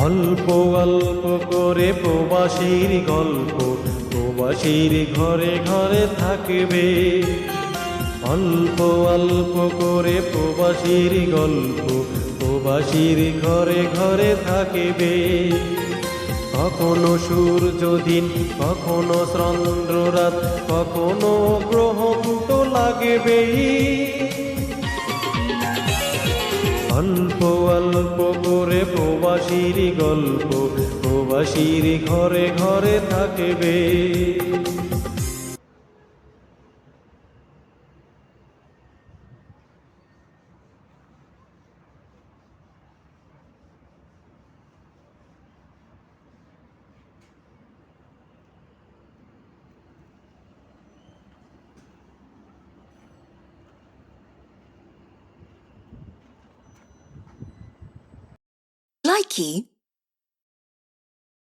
অল্প অল্প করে প্রবাসীর গল্প প্রবাসীর ঘরে ঘরে থাকবে। অল্প অল্প করে প্রবাসীর গল্প প্রবাসীর ঘরে ঘরে থাকবে। কখনো সূর্য দিন, কখনো চন্দ্র রাত, কখনো গ্রহ দুটো লাগবে। অল্প অল্প করে প্রবাসীর গল্প প্রবাসীর ঘরে ঘরে থাকবে। Likey